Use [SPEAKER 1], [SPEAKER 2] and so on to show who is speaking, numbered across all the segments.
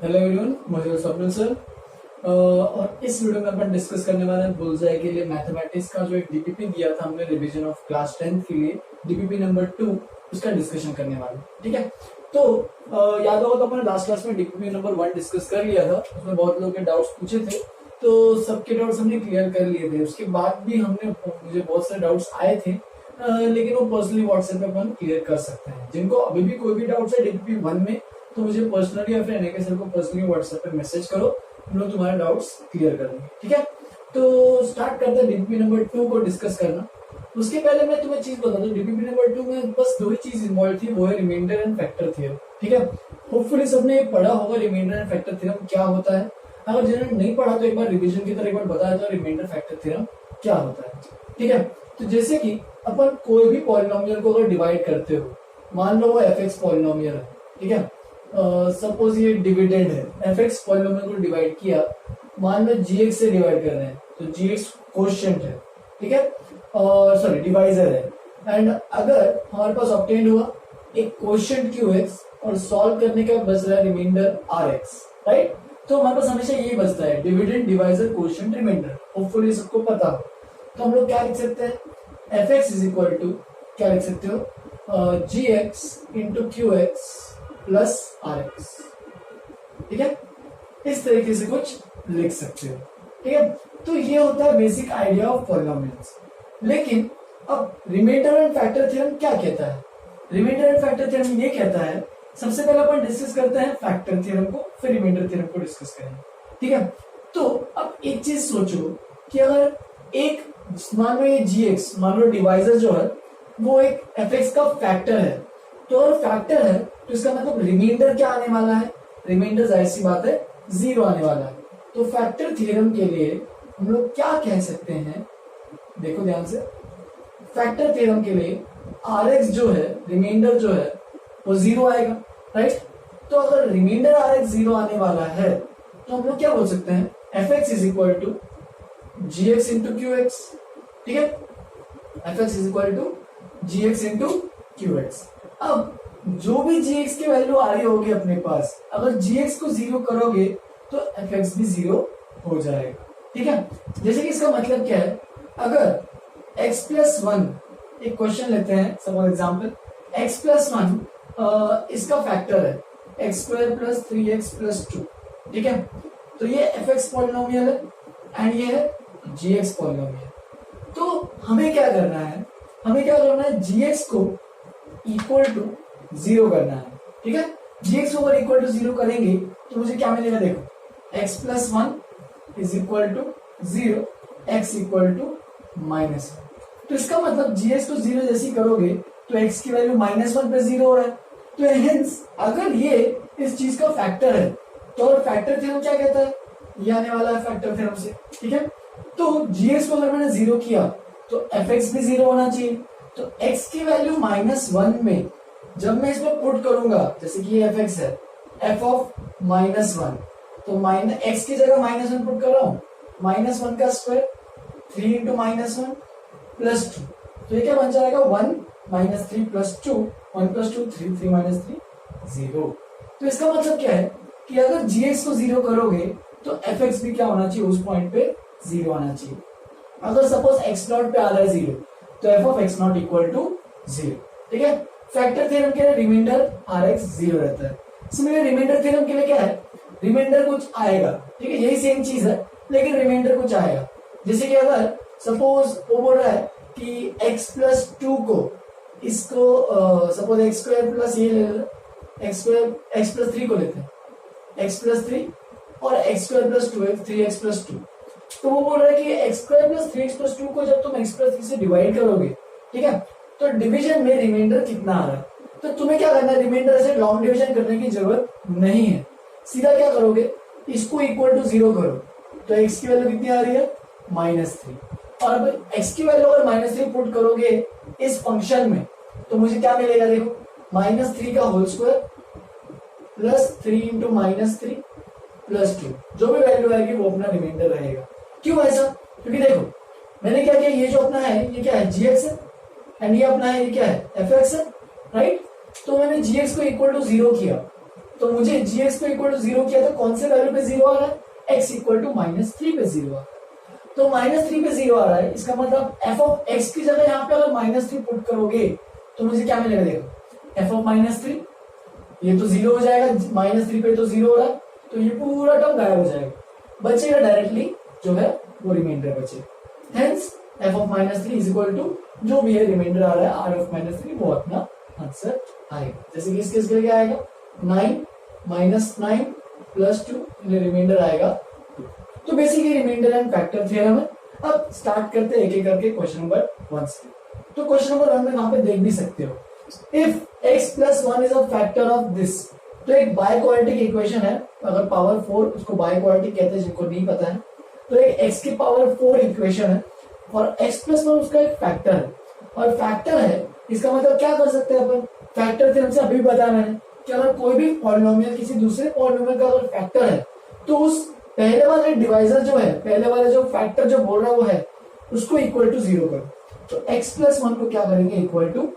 [SPEAKER 1] Hello everyone, मुझे Swapnil sir. और इस वीडियो में अपन डिस्कस करने वाले हैं बुलजाई के लिए मैथमेटिक्स का जो एक डीपीपी दिया था हमने रिवीजन ऑफ क्लास 10 के लिए, डीपीपी नंबर 2, उसका डिस्कशन करने वाले हैं। ठीक है, तो याद होगा तो अपन लास्ट क्लास में डीपीपी नंबर 1 डिस्कस कर लिया था। उसमें बहुत लोगों के डाउट्स पूछे थे, तो सबके डाउट्स हमने क्लियर कर लिए थे। उसके बाद भी मुझे बहुत सारे डाउट्स आए थे, लेकिन वो पर्सनली व्हाट्सएप पे अपन क्लियर कर सकते हैं। जिनको अभी भी कोई भी डाउट्स है डीपीपी 1 में, तो मुझे पर्सनली या फिर एनके सर को पर्सनली व्हाट्सएप पे मैसेज करो, हम लोग तुम्हारे डाउट्स क्लियर कर देंगे। ठीक है, तो स्टार्ट करते हैं डीपीपी नंबर 2 को डिस्कस करना। उसके पहले मैं तुम्हें चीज बता दूं, डीपीपी नंबर 2 में बस दो ही चीज इन्वॉल्व थी, वो है रिमाइंडर एंड फैक्टर थ्योरम। ठीक है, होपफुली सबने पढ़ा होगा रिमाइंडर एंड फैक्टर थ्योरम क्या होता है। अगर जिन्होंने नहीं पढ़ा तो एक बार रिविजन की तरह एक बार बताया था रिमाइंडर फैक्टर थ्योरम क्या होता है। ठीक है, तो जैसे कि अपन कोई भी पॉलिनोमियल को अगर डिवाइड करते हो, मान लो वो एफ पॉलिनोमियल है। ठीक है, सपोज ये डिविडेंड है, एफ पॉलिनोमियल को डिवाइड किया, मान लो जीएक्स से डिवाइड कर रहे हैं, तो जीएक्स कोशेंट है। ठीक है, सॉरी डिवाइजर है। एंड अगर हमारे पास ऑब्टेन हुआ एक कोशेंट क्यूएक्स और सॉल्व करने का बच रहा है रिमाइंडर आरएक्स, राइट। तो हमारे पास हमेशा यही बचता है, dividend divisor quotient remainder. Hopefully सबको पता हो। तो हम लोग क्या लिख सकते हैं, f x is equal to क्या लिख सकते हो, g x into q x plus r x. ठीक है, इस तरीके से कुछ लिख सकते हो। ठीक है, तो ये होता है बेसिक आइडिया ऑफ पॉलिनोमियल्स। लेकिन अब रिमाइंडर एंड फैक्टर थ्योरम क्या कहता है? रिमाइंडर एंड फैक्टर थ्योरम ये कहता है, सबसे पहले अपन डिस्कस करते हैं फैक्टर थ्योरम को, फिर रिमाइंडर थ्योरम को डिस्कस करेंगे। ठीक है, तो अब एक चीज सोचो कि अगर एक मान लो ये जीएक्स, मान लो डिवाइजर जो है वो एक एफ का फैक्टर है, तो अगर फैक्टर है तो इसका मतलब रिमाइंडर क्या आने वाला है? रिमाइंडर जाहिर सी बात है 0 आने वाला है। तो फैक्टर थ्योरम के लिए हम लोग क्या कह सकते हैं, देखो ध्यान से। फैक्टर थ्योरम के लिए आरएक्स जो है, रिमाइंडर जो है वो 0 आएगा, राइट। तो अगर रिमाइंडर आरएक्स 0 आने वाला है तो हम लोग क्या बोल सकते हैं, f x is equal to g x into q x. ठीक है, f x is equal to g x into q x. अब जो भी जी एक्स की वैल्यू आ रही होगी अपने पास, अगर जी एक्स को 0 करोगे तो एफ एक्स भी 0 हो जाएगा। ठीक है, जैसे कि इसका मतलब क्या है, अगर x प्लस 1, एक क्वेश्चन लेते हैं सपोज एग्जाम्पल, x प्लस 1 इसका फैक्टर है x square plus 3x plus 2। ठीक है, तो ये एफ एक्स पॉलिनोमियल है एंड ये है जी एक्स पॉलिनोमियल। तो हमें क्या करना है, जीएक्स को इक्वल टू 0 करना है। ठीक है, जीएक्स को अगर इक्वल टू 0 करेंगे तो मुझे क्या मिलेगा, देखो x plus 1 is equal to 0, x equal to -1। तो इसका मतलब जीएक्स को 0 जैसी करोगे तो x की वैल्यू -1 पे 0 हो रहा है। तो हेंस अगर ये इस चीज का फैक्टर है तो और फैक्टर थ्योरम क्या कहता है, ये आने वाला है फैक्टर थ्योरम से। ठीक है, तो जीएक्स को अगर मैंने 0 किया तो एफ एक्स भी 0 होना चाहिए। तो x की वैल्यू -1 में जब मैं इसमें पुट करूंगा, जैसे कि ये एफ एक्स है, एफ ऑफ -1, तो x की जगह -1 पुट कर रहा हूं, -1 का स्क्वायर 3 इंटू -1 प्लस 2, तो ये क्या बन जाएगा 1 -3 प्लस 2, 1 प्लस 2 3, 3 माइनस 3 0। तो इसका मतलब क्या है कि अगर जीएक्स को 0 करोगे तो एफ एक्स भी क्या होना चाहिए, उस पॉइंट पे 0 आना चाहिए। अगर सपोज एक्स नॉट पे आ रहा है 0 तो f of x not equal to 0। ठीक है, फैक्टर थ्योरम के लिए रिमाइंडर आर एक्स 0 रहता है। इसमें रिमाइंडर थ्योरम के लिए क्या है, रिमाइंडर कुछ आएगा। ठीक है, यही सेम चीज है लेकिन रिमाइंडर कुछ आएगा। जैसे कि अगर सपोज वो बोल रहा है कि x प्लस 2 को इसको सपोज एक्स स्क्वायर प्लस ये ले लो, एक्स प्लस 3 को लेते हैं, x प्लस 3 और x square plus 2 3x plus 2। तो वो बोल रहा है कि x square plus 3x plus 2 को जब तुम x प्लस 3 से डिवाइड करोगे, ठीक है, तो डिवीजन में रिमाइंडर कितना आ रहा है। तो तुम्हें क्या करना है, रिमाइंडर से लॉन्ग डिवीजन करने की जरूरत नहीं है, सीधा क्या करोगे, इसको इक्वल टू 0 करो, तो x की वैल्यू कितनी आ रही है -3। और अब x की वैल्यू अगर -3 पुट करोगे इस फंक्शन में तो मुझे क्या मिलेगा, देखो -3 का whole square plus 3 into -3 plus 2, जो भी वैल्यू आएगी वो अपना रिमाइंडर रहेगा। क्यों ऐसा, क्योंकि देखो मैंने क्या किया, ये जो अपना है ये क्या है, जीएक्स है, एंड ये अपना है ये क्या है, एफ एक्स है, राइट। तो मैंने जीएक्स को इक्वल टू 0 किया तो मुझे gx को इक्वल टू 0 किया तो कौन से वैल्यू पे 0 आ रहा है, x इक्वल टू -3 पे 0 आ रहा है। तो -3 पे 0 आ रहा है, इसका मतलब f ऑफ x की जगह यहाँ पे अगर -3 पुट करोगे तो मुझे क्या मिलेगा, देखो f ऑफ -3, ये तो 0 हो जाएगा, -3 पे तो 0 हो रहा है, तो ये पूरा टर्म गायब हो जाएगा, बचेगा डायरेक्टली जो है वो रिमाइंडर बचेगा। Hence f of -3 is equal to जो भी है रिमाइंडर आ रहा है r ऑफ -3, वो अपना आंसर आएगा। जैसे कि इस केस के लिए क्या आएगा, 9 -9 +2 रिमाइंडर आएगा 2। तो basically remainder and factor theorem है। अब स्टार्ट करते हैं एक एक करके क्वेश्चन नंबर 1 से। तो क्वेश्चन नंबर 1 में यहाँ पे देख भी सकते हो, if x + 1 is a factor of this, तो एक बाइक्वाड्रेटिक इक्वेशन है, अगर पावर 4 उसको बाइक्वाड्रेटिक कहते हैं, जिनको नहीं पता है, तो एक x की पावर 4 इक्वेशन है और x + 1 उसका एक फैक्टर है, और फैक्टर है इसका मतलब क्या कर सकते हैं अपन, फैक्टर थ्योरम से अभी बताया मैंने कि अगर कोई भी पॉलिनोमियल किसी दूसरे पॉलिनोमियल का अगर फैक्टर है तो उस पहले वाले डिवाइजर जो है, पहले वाले जो फैक्टर जो बोल रहा है वो है, उसको इक्वल टू 0 करो। तो x + 1 को क्या करेंगे, इक्वल टू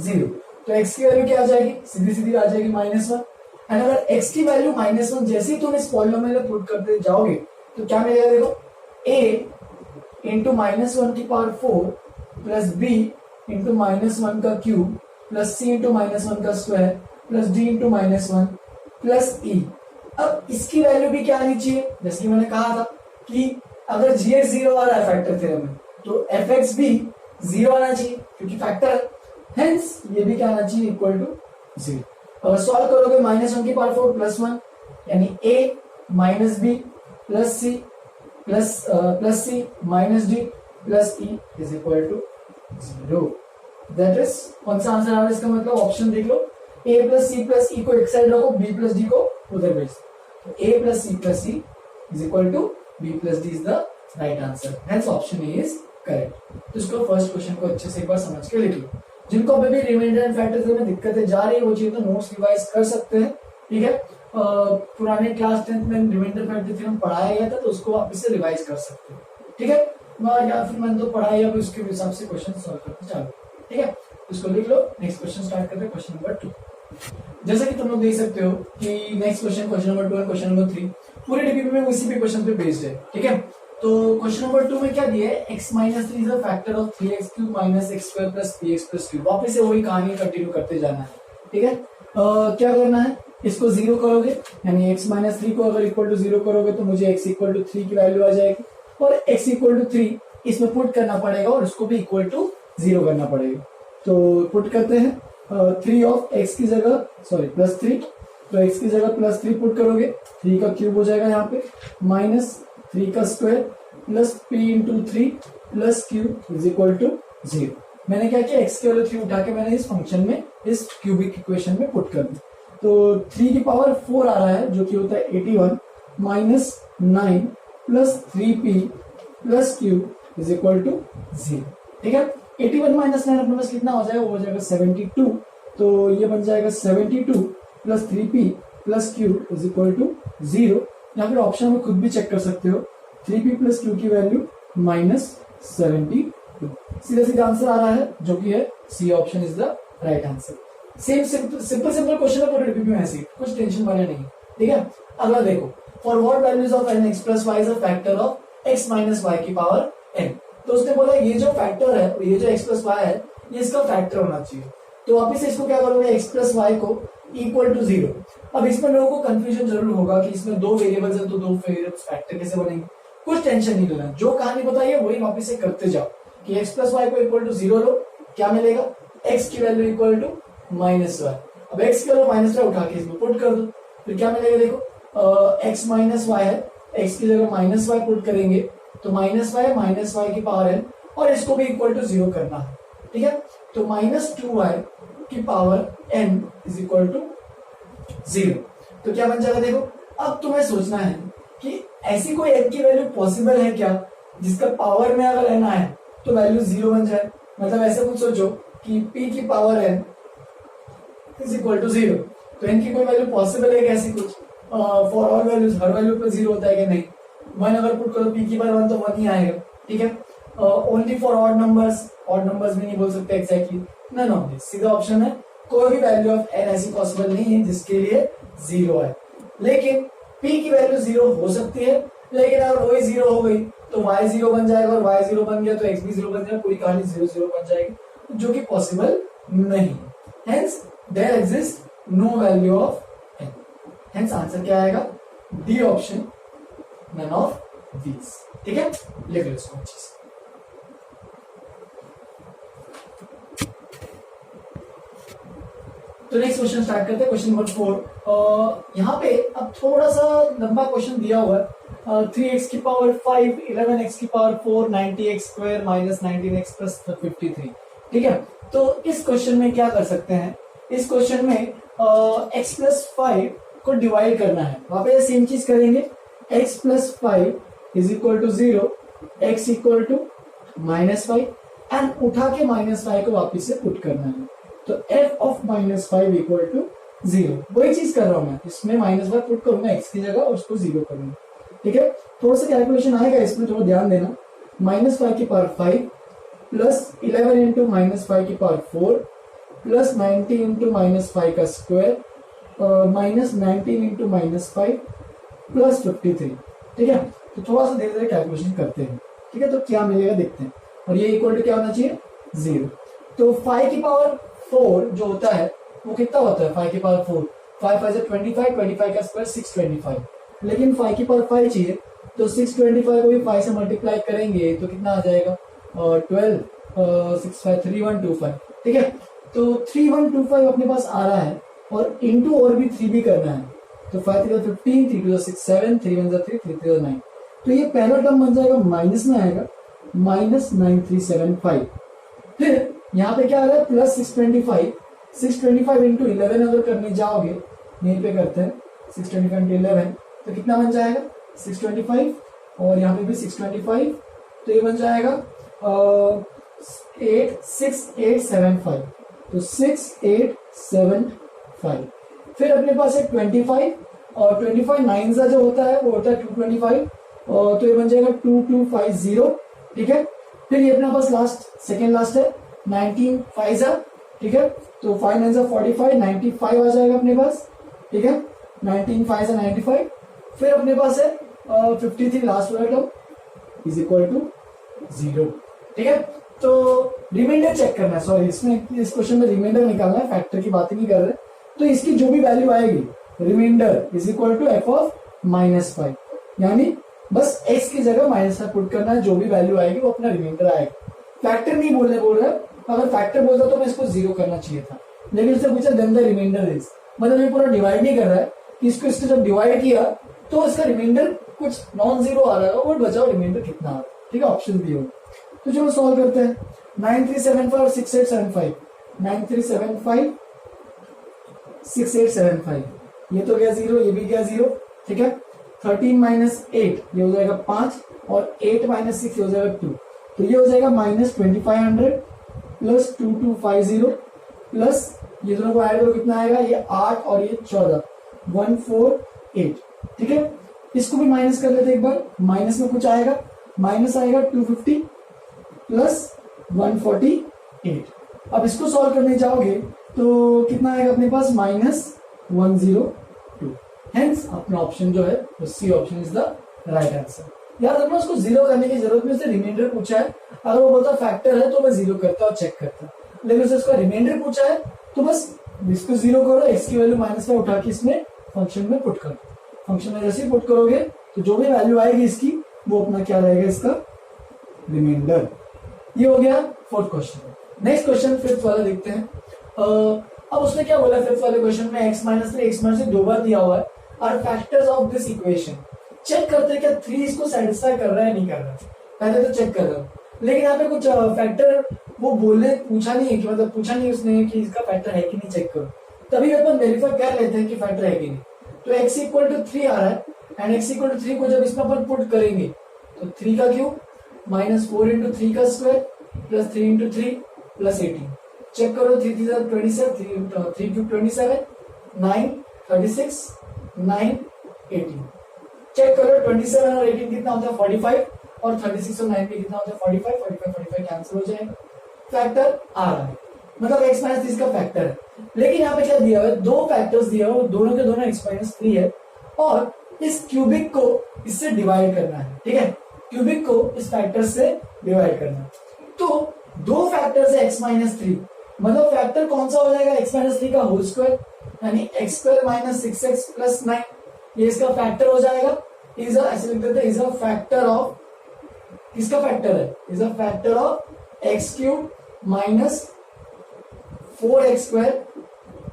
[SPEAKER 1] 0। तो x की वैल्यू क्या आ जाएगी, सीधी सीधी आ जाएगी -1। एंड अगर x की वैल्यू -1 जैसे ही तुम इस पॉलिनोमियल में पुट करते जाओगे तो क्या मिलेगा, देखो a इंटू -1 की पावर 4 प्लस b इंटू -1 का क्यूब प्लस c इंटू -1 का square plus d into -1 plus e। अब इसकी वैल्यू भी क्या आनी चाहिए, जैसे कि मैंने कहा था कि अगर gx 0 आ रहा है फैक्टर थ्योरम में तो fx भी 0 आना चाहिए क्योंकि फैक्टर है, हेंस ये भी क्या आना चाहिए, इक्वल टू 0। अगर सॉल्व करोगे -1 की पावर 4 प्लस 1 यानी a minus b plus c plus c minus d plus e is equal to 0। That is कौन सा आंसर आ रहा है, इसका मतलब ऑप्शन देख लो, a प्लस c प्लस e को एक साइड रखो, b प्लस d को उधर भेज दो, a प्लस c is equal to b plus d is the right answer, hence option A is correct. तो इसको फर्स्ट क्वेश्चन को अच्छे से एक बार समझ के लिख लो। जिनको अभी भी रिमाइंडर एंड फैक्टर में दिक्कतें जा रही है वो चीज तो नोट्स रिवाइज कर सकते हैं, ठीक है। पुराने क्लास 10th में रिमाइंडर फैक्टर थ्योरम पढ़ाया गया था तो उसको वापस से रिवाइज कर सकते हैं, ठीक है। या फिर मैंने तो पढ़ाया अभी उसके हिसाब से क्वेश्चन सॉल्व करते चलो, ठीक है। इसको लिख लो। नेक्स्ट क्वेश्चन स्टार्ट करते हैं, क्वेश्चन नंबर 2। जैसा कि तुम लोग देख सकते हो कि नेक्स्ट क्वेश्चन नंबर 2 और क्वेश्चन नंबर 3 पूरे डीपीपी में उसी पे क्वेश्चन पे बेस्ड है, ठीक है। तो क्वेश्चन नंबर 2 में क्या दिया है, x - 3 is a factor of 3x³ - x² + px + q। वापस से वही कहानी कंटिन्यू करते जाना है, ठीक है। क्या करना है, इसको 0 करोगे यानी x - 3 को अगर इक्वल टू 0 करोगे तो मुझे x इक्वल टू 3 की वैल्यू आ जाएगी और x इक्वल टू 3 इसमें पुट करना पड़ेगा और उसको भी इक्वल टू 0 करना पड़ेगा। तो पुट करते हैं 3 ऑफ x की जगह सॉरी +3, तो x की जगह +3 पुट करोगे, 3 का क्यूब हो जाएगा यहाँ पे -3 का square plus p into 3 plus q is equal to 0। मैंने क्या किया, x की वैल्यू 3 उठा के मैंने इस फंक्शन में, इस क्यूबिक इक्वेशन में पुट कर दी। तो 3 की पावर 4 आ रहा है जो कि होता है 81 -9 plus 3p plus q is equal to 0, ठीक है। 81 - 9 अपने पास कितना हो जाएगा, वो हो जाएगा 72। तो ये बन जाएगा 72 plus 3p plus q is equal to 0। या फिर ऑप्शन में खुद भी चेक कर सकते हो, 3p प्लस q की वैल्यू -72। सीधा सीधा आंसर आ रहा है जो कि है C option is the right answer. Same simple question है पूरे डीपीपी में, ऐसे कुछ टेंशन वाला नहीं, ठीक है। अगला देखो, for what values of n x + y is a factor of x - y की पावर n। तो उसने बोला ये जो फैक्टर है, ये जो x + y है, ये इसका फैक्टर होना चाहिए। तो वापिस इसको क्या करोगे, x + y को इक्वल टू 0। अब इसमें लोगों को कंफ्यूजन जरूर होगा कि इसमें 2 वेरिएबल्स है तो 2 वेरिएबल्स फैक्टर कैसे बनेंगे। कुछ टेंशन नहीं लेना, जो कहानी बताई है वही वापिस से करते जाओ कि x + y को इक्वल टू 0 लो, क्या मिलेगा, x की वैल्यू इक्वल टू -y। अब x की वैल्यू -y उठा के इसमें पुट कर दो, फिर क्या मिलेगा, देखो x - y है, x की जगह -y पुट करेंगे तो -y की पावर n और इसको भी इक्वल टू 0 करना है, ठीक है। तो -2y की power n is equal to 0। तो क्या बन जाएगा, देखो अब तुम्हें सोचना है कि ऐसी कोई n की वैल्यू पॉसिबल है क्या जिसका पावर में अगर n आए तो वैल्यू 0 बन जाए। मतलब ऐसे कुछ सोचो कि p की power n is equal to 0, तो n की कोई वैल्यू पॉसिबल है कैसी कुछ, for all values her value पे 0 होता है कि नहीं। 1 अगर पुट करो p की पावर 1 तो 1 ही आएगा, ठीक है। ओनली फॉर ऑड नंबर्स भी नहीं बोल सकते एग्जैक्टली, नन ऑफ दिस। सीधा ऑप्शन है, कोई भी वैल्यू ऑफ n ऐसी पॉसिबल नहीं है जिसके लिए जीरो है, लेकिन p की वैल्यू जीरो हो सकती है, लेकिन अगर वही जीरो हो गई तो y जीरो बन जाएगा, और y जीरो बन गया तो x भी जीरो बन जाएगा, पूरी कहानी जीरो जीरो बन जाएगी, जो कि पॉसिबल नहीं है। Hence there exist no value of n। हेंस आंसर क्या आएगा? D option, none of these. ठीक है, लिख लो इसको अच्छे से। तो नेक्स्ट क्वेश्चन स्टार्ट करते हैं, क्वेश्चन नंबर 4। यहाँ पे अब थोड़ा सा लंबा क्वेश्चन दिया हुआ है, 3x की पावर 5, 11x की power 4, 90x square minus 19x plus 53। ठीक है, तो इस क्वेश्चन में क्या कर सकते हैं? इस क्वेश्चन में x प्लस 5 को डिवाइड करना है। वहां पे सेम चीज करेंगे, x plus 5 is equal to 0, x equal to -5 and उठा के -5 को वापिस से पुट करना है। तो f ऑफ -5 इक्वल टू 0, वही चीज कर रहा हूं मैं, इसमें -5 पुट करूंगा x की जगह और उसको 0 करूंगा। ठीक है, थोड़ा सा कैलकुलेशन आएगा इसमें, थोड़ा ध्यान देना। -5 की पावर 5 प्लस 11 इंटू -5 की पावर 4 प्लस 90 इंटू -5 का स्क्वायर माइनस 19 इंटू -5 प्लस 53। ठीक है, तो थोड़ा सा धीरे धीरे कैलकुलेशन करते हैं। ठीक है, तो क्या मिलेगा देखते हैं, और ये इक्वल टू क्या होना चाहिए? 0। तो 5 की पावर 4 जो होता है वो कितना होता है? 5 की पावर 4, 5 5 25, 25 का स्क्वायर 625, लेकिन 5 की पावर 5 चाहिए, तो 625 को भी 5 से मल्टीप्लाई करेंगे तो कितना आ जाएगा? 12, 6 5 3125। ठीक है, तो 3125 अपने पास आ रहा है, और इंटू और भी 3 भी करना है, तो 5 3 15, 3 2 6 7, 3 1 3, 3 3 9। तो ये पहला टर्म बन जाएगा, माइनस में आएगा -9375। फिर यहाँ पे क्या आ रहा है? प्लस 625, 625 इंटू 11 अगर करने जाओगे, यहीं पे करते हैं 625 इंटू 11, तो कितना बन जाएगा? 625, और यहाँ पे भी 625, तो ये बन जाएगा 6875, तो 6875। फिर अपने पास है 25, और 25 9 जो होता है वो होता है 225, और तो ये बन जाएगा 2250। ठीक है, फिर ये अपने पास लास्ट, सेकेंड लास्ट है 19 5 जा। ठीक है, तो 5 9 45, 95 आ जाएगा अपने पास। ठीक है, 19 5 95। फिर अपने पास है 53 लास्ट वाला टर्म इज इक्वल टू 0। ठीक है, तो रिमाइंडर चेक करना है, सॉरी इसमें इस क्वेश्चन में रिमाइंडर निकालना है, फैक्टर की बात ही नहीं कर रहे। तो इसकी जो भी वैल्यू आएगी, remainder is equal to f of -5, यानी बस x की जगह -5 पुट करना है, जो भी वैल्यू आएगी वो अपना रिमाइंडर आएगा। फैक्टर नहीं बोल रहा है, अगर फैक्टर बोलता तो मैं इसको 0 करना चाहिए था, लेकिन उससे पूछा देन द रिमाइंडर इज, मतलब ये पूरा डिवाइड नहीं कर रहा है, इसको इससे जब डिवाइड किया तो इसका रिमाइंडर कुछ नॉन जीरो आ रहा है, और बचाओ रिमाइंडर कितना आ रहा है। ठीक है, ऑप्शन बी हो। तो चलो सॉल्व करते हैं। 9375 और 6875, 9375 6875, ये तो गया 0, ये भी गया 0। ठीक है, 13 - 8 ये हो जाएगा 5, और 8 - 6 ये हो जाएगा 2, तो ये हो जाएगा -2500 प्लस 2250 प्लस ये दोनों को ऐड करो कितना आएगा? ये 8 और ये 14, 148। ठीक है, इसको भी माइनस कर लेते एक बार, माइनस में कुछ आएगा, माइनस आएगा 250 प्लस 148। अब इसको सॉल्व करने जाओगे तो कितना आएगा अपने पास? -102। हेंस अपना ऑप्शन जो है वो C option is the right answer. याद रखना, उसको 0 करने की जरूरत नहीं, उससे रिमाइंडर पूछा है, अगर वो बोलता फैक्टर है तो मैं 0 करता और चेक करता, लेकिन उससे उसका रिमाइंडर पूछा है तो बस इसको 0 करो, x की वैल्यू -5 उठा के इसमें फंक्शन में पुट करो। फंक्शन में जैसे ही पुट करोगे तो जो भी वैल्यू आएगी इसकी, वो अपना क्या रहेगा? इसका रिमाइंडर। ये हो गया fourth question. Next question fifth वाला देखते हैं। अब उसने क्या बोला फिफ्थ वाले क्वेश्चन में? x - 3 x - 3 दो बार दिया हुआ है, are factors of this equation. Check करते हैं क्या 3 इसको सेटिस्फाई कर रहा है नहीं कर रहा है, पहले तो चेक कर रहा हूं। लेकिन यहाँ पे कुछ फैक्टर वो बोलने पूछा नहीं है, कि मतलब पूछा नहीं उसने कि इसका फैक्टर है कि नहीं, चेक करो, तभी अपन वेरीफाई कर लेते हैं कि फैक्टर है कि नहीं। तो x इक्वल टू 3 आ रहा है, एंड x इक्वल टू 3 को जब इसमें अपन पुट करेंगे तो 3 का क्यूब -4 इंटू 3 का square plus 3 into 3 plus 18। Check करो, 3 3 27, 3 क्यूब 27, 9 36, 9 18। चेक करो 27 और 18 कितना होता है? 45, और 36 और 9 कितना होता है? 45 45 45 कैंसिल हो जाएगा, फैक्टर आ रहा है। मतलब x माइनस 3 इसका फैक्टर है। लेकिन यहाँ पे क्या दिया हुआ है, दो फैक्टर्स दिया हुआ है, दोनों के दोनों x माइनस 3 है और इस क्यूबिक को इससे डिवाइड करना है। ठीक है, क्यूबिक को इस फैक्टर से डिवाइड करना है। तो दो फैक्टर है x माइनस 3, मतलब फैक्टर कौन सा हो जाएगा, x माइनस 3 का होल स्क्वायर यानी x square minus 6x plus 9, ये इसका फैक्टर हो जाएगा। इज ऐसे लिख देते हैं, इज अ फैक्टर ऑफ, किसका फैक्टर है, is a factor of x cube minus 4x square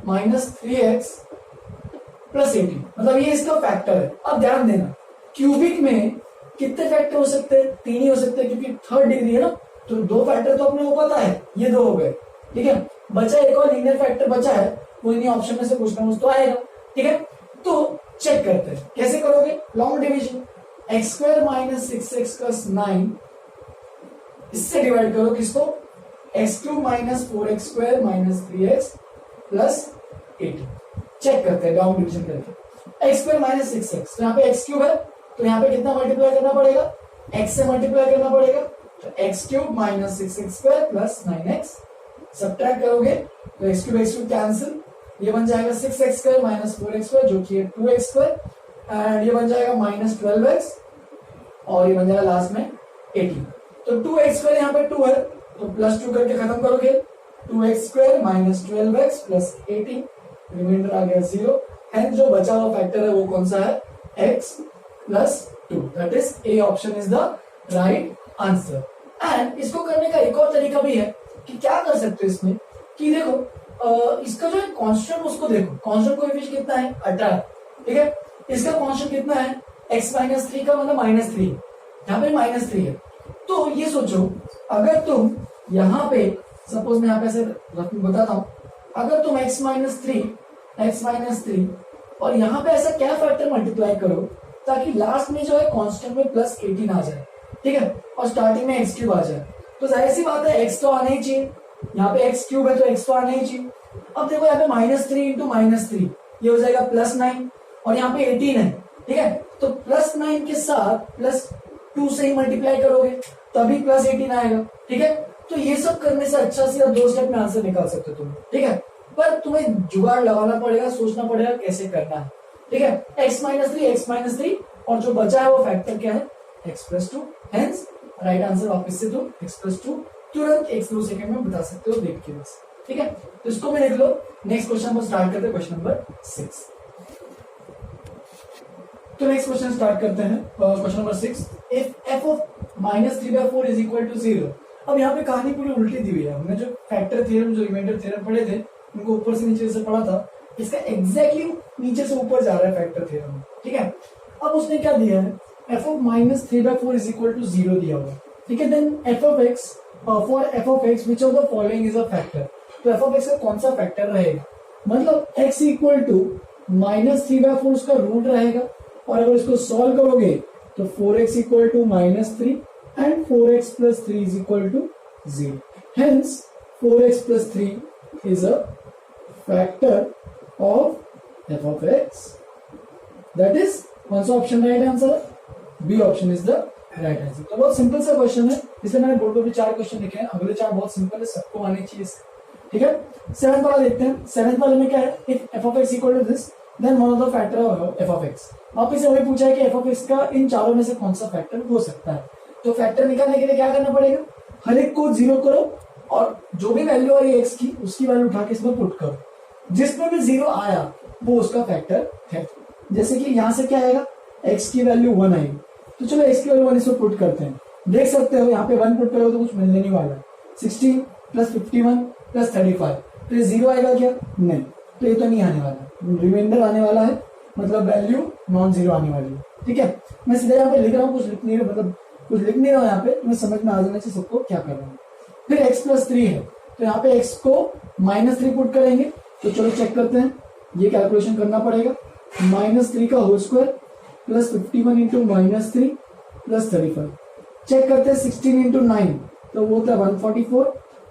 [SPEAKER 1] minus 3x plus 18, मतलब ये इसका फैक्टर है। अब ध्यान देना, क्यूबिक में कितने फैक्टर हो सकते हैं, 3 ही हो सकते हैं क्योंकि थर्ड डिग्री है ना, तो दो फैक्टर तो अपने को पता है, ये दो हो गए। ठीक है, बचा एक और लीनियर फैक्टर बचा है, वो इन्हीं ऑप्शन में से कुछ ना कुछ तो आएगा। ठीक है, तो चेक करते हैं कैसे करोगे, long division, x square minus 6x plus 9 इससे डिवाइड करो किसको, x cube minus 4x square minus 3x plus 18। Check करते हैं डाउन डिवीजन करके, एक्स स्क्वायर माइनस 6x, तो यहाँ पे एक्स क्यूब है तो यहाँ पे कितना मल्टीप्लाई करना पड़ेगा, एक्स से मल्टीप्लाई करना पड़ेगा, तो x cube minus 6x square plus 9x, subtract करोगे तो एक्स क्यूब कैंसिल, ये बन जाएगा 6x square minus 4x square जो कि है 2x स्क्वायर, एंड ये बन जाएगा माइनस 12x और ये बन जाएगा लास्ट में 18। तो 2x स्क्वायर यहाँ पे 2 है तो प्लस 2 करके खत्म करोगे, 2x square minus 12x plus 18, remainder आ गया 0। हेंस जो बचा हुआ फैक्टर है वो कौन सा है, x plus 2, that is a option is the right answer. And इसको करने का एक और तरीका भी है कि क्या कर सकते हो इसमें, कि देखो इसका जो है कांस्टेंट उसको देखो, कांस्टेंट कोएफिशिएंट कितना है 18, ठीक है, इसका कांस्टेंट कितना है x माइनस 3 का मतलब माइनस 3, यहाँ पे माइनस 3 है। तो ये सोचो अगर तुम यहाँ पे सपोज मैं यहाँ पे ऐसे बताता हूँ, अगर तुम x माइनस 3 और यहाँ पे ऐसा क्या फैक्टर मल्टीप्लाई करो ताकि लास्ट में जो है कांस्टेंट में प्लस 18 आ जाए, ठीक है, और स्टार्टिंग में एक्स क्यूब आ जाए, तो जाहिर सी बात है एक्स तो आना ही चाहिए, यहाँ पे एक्स क्यूब है तो एक्स तो आना ही चाहिए। अब देखो यहाँ पे माइनस 3 इंटू माइनस 3 ये हो जाएगा प्लस 9 और यहाँ पे 18 है, ठीक है, तो प्लस 9 के साथ प्लस 2 से ही मल्टीप्लाई करोगे तभी प्लस 18 आएगा, ठीक है। तो ये सब करने से अच्छा सीधा 2 स्टेप में आंसर निकाल सकते हो तुम, ठीक है, पर तुम्हें जुगाड़ लगाना पड़ेगा, सोचना पड़ेगा कैसे करना है, ठीक है। x माइनस 3 और जो बचा है वो फैक्टर क्या है x plus 2, hence right answer वापस से तुम x प्लस 2 तुरंत 1-2 सेकंड में बता सकते हो देख के बस, ठीक है। तो इसको में देख लो, नेक्स्ट क्वेश्चन पर स्टार्ट करते हैं, क्वेश्चन नंबर 6। तो नेक्स्ट क्वेश्चन स्टार्ट करते हैं, question number 6, if f of minus 3/4 is equal to 0। अब यहाँ पे कहानी पूरी उल्टी दी हुई है, हमने जो फैक्टर थ्योरम जो रिमाइंडर थ्योरम पढ़े थे उनको ऊपर से नीचे से पढ़ा था, इसका एग्जैक्टली नीचे से ऊपर जा रहा है फैक्टर थ्योरम, ठीक है। अब उसने क्या दिया है, f of minus 3/4 is equal to 0 दिया हुआ है, ठीक है। Then f of x for f of x which of the following is a factor, तो f ऑफ x का कौन सा फैक्टर रहेगा, मतलब x इक्वल टू माइनस 3/4 उसका रूट रहेगा, और अगर इसको सॉल्व करोगे तो 4x equal to minus 3 and 4x plus 3 is equal to 0, hence 4x plus 3 is a factor of f of x, that is कौन सा option right answer, B option is the right answer. तो बहुत simple सा question है, इसलिए मैंने board पर भी 4 क्वेश्चन लिखे हैं, अगले 4 बहुत सिंपल है, सबको आने चाहिए, ठीक है। 7th वाला देखते हैं, 7th वाले में क्या है, if f of x equal to this then one of the factor of f of x। वापस से वही पूछा है कि f of x का इन चारों में से कौन सा फैक्टर हो सकता है, तो फैक्टर निकालने के लिए क्या करना पड़ेगा, हर एक को 0 करो और जो भी वैल्यू आ रही है x की उसकी वैल्यू उठा के इसमें पुट करो, जिसमें भी 0 आया वो उसका फैक्टर है। जैसे कि यहाँ से क्या आएगा, x की वैल्यू 1 आएगी, तो चलो x की वैल्यू 1 इसमें पुट करते हैं, देख सकते हो यहाँ पे 1 पुट करोगे तो कुछ मिलने नहीं वाला, 16 प्लस 51 प्लस 35, तो ये 0 आएगा क्या, नहीं, तो ये तो नहीं आने वाला, रिमाइंडर आने वाला है, मतलब वैल्यू नॉन जीरो आने वाली है, ठीक है। मैं सीधा यहाँ पे लिख रहा हूँ, कुछ लिख नहीं रहा, मतलब कुछ लिख नहीं रहा हूँ यहाँ पे, तुम्हें समझ में आ जाना चाहिए सबको क्या कर रहा हूँ। फिर x प्लस 3 है, तो यहाँ पे x को माइनस 3 पुट करेंगे, तो चलो चेक करते हैं, ये कैलकुलेशन करना पड़ेगा, माइनस 3 का whole square plus 51 into minus 3 plus 35, check करते हैं 16 इंटू 9 तो वो होता है 144,